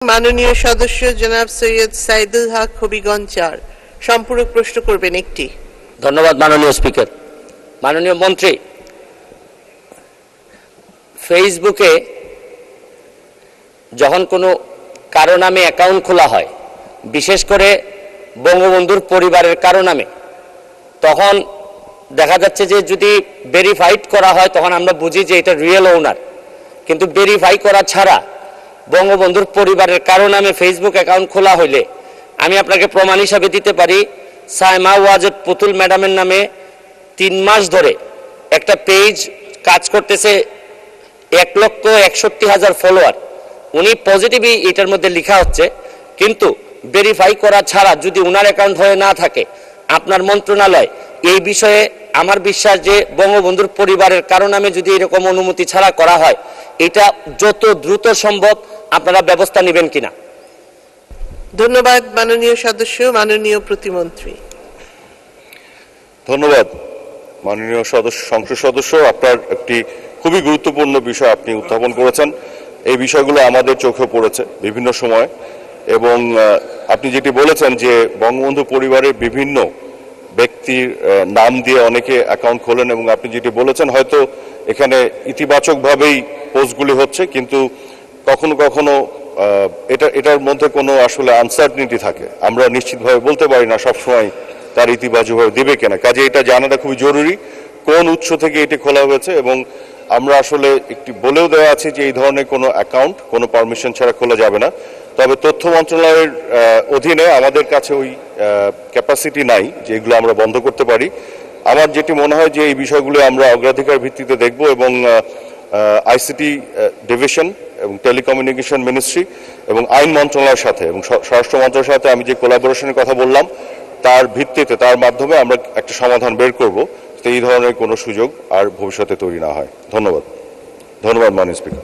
মাননীয় সদস্য জনাব সৈয়দ সাইদুল হক হবিগঞ্জ ৪ সম্পূরক প্রশ্ন করবেন একটি। ধন্যবাদ মাননীয় স্পিকার। মাননীয় মন্ত্রী, ফেসবুকে যখন কোনো কারো নামে অ্যাকাউন্ট খোলা হয়, বিশেষ করে বঙ্গবন্ধুর পরিবারের কারো নামে, তখন দেখা যাচ্ছে যে যদি ভেরিফাইড করা হয় তখন আমরা বুঝি যে এটা রিয়েল ওনার, কিন্তু ভেরিফাই করা ছাড়া বঙ্গবন্ধুর পরিবারের কারো নামে ফেসবুক অ্যাকাউন্ট খোলা হইলে আমি আপনাকে প্রমাণ হিসাবে দিতে পারি, সাইমা ওয়াজেদ পুতুল ম্যাডামের নামে 3 মাস ধরে একটা পেজ কাজ করতেছে, 1,61,000 ফলোয়ার। উনি পজিটিভই এটার মধ্যে লেখা হচ্ছে, কিন্তু ভেরিফাই করা ছাড়া যদি ওনার অ্যাকাউন্ট হয়ে না থাকে, আপনার মন্ত্রণালয় এই বিষয়ে আমার বিশ্বাস যে বঙ্গবন্ধুর পরিবারের কারো নামে যদি এরকম অনুমতি ছাড়া করা হয়, এটা যত দ্রুত সম্ভব আপনারা ব্যবস্থা নেবেন কিনা। ধন্যবাদ মাননীয় সদস্য। মাননীয় প্রতিমন্ত্রী। ধন্যবাদ মাননীয় সংসদ সদস্য, আপনার একটি খুবই গুরুত্বপূর্ণ বিষয় আপনি উত্থাপন করেছেন। এই বিষয়গুলো আমাদের চোখে পড়েছে বিভিন্ন সময়, এবং আপনি যেটি বলেছেন যে বঙ্গবন্ধু পরিবারের বিভিন্ন ব্যক্তির নাম দিয়ে অনেকে অ্যাকাউন্ট খোলেন, এবং আপনি যেটি বলেছেন হয়তো এখানে ইতিবাচকভাবেই পোস্টগুলি হচ্ছে, কিন্তু কখনো কখনো এটার মধ্যে কোনো আসলে আনসার্টেনিটি থাকে, আমরা নিশ্চিতভাবে বলতে পারি না সবসময় তার ইতিবাচকভাবে দেবে কিনা। কাজে এটা জানাটা খুবই জরুরি, কোন উৎস থেকে এটি খোলা হয়েছে, এবং আমরা আসলে একটি বলেও দেওয়া আছে যে এই ধরনের কোনো অ্যাকাউন্ট কোনো পারমিশন ছাড়া খোলা যাবে না। তবে তথ্য মন্ত্রণালয়ের অধীনে আমাদের কাছে ওই ক্যাপাসিটি নাই যে এগুলো আমরা বন্ধ করতে পারি। আমার যেটি মনে হয় যে এই বিষয়গুলো আমরা অগ্রাধিকার ভিত্তিতে দেখব, এবং আইসিটি ডিভিশন এবং টেলিকমিউনিকেশন মিনিস্ট্রি এবং আইন মন্ত্রণালয়ের সাথে এবং স্বরাষ্ট্র মন্ত্রণালয়ের সাথে আমি যে কোলাবোরেশনের কথা বললাম তার ভিত্তিতে, তার মাধ্যমে আমরা একটা সমাধান বের করব, যাতে এই ধরনের কোনো সুযোগ আর ভবিষ্যতে তৈরি না হয়। ধন্যবাদ। ধন্যবাদ মাননীয় স্পিকার।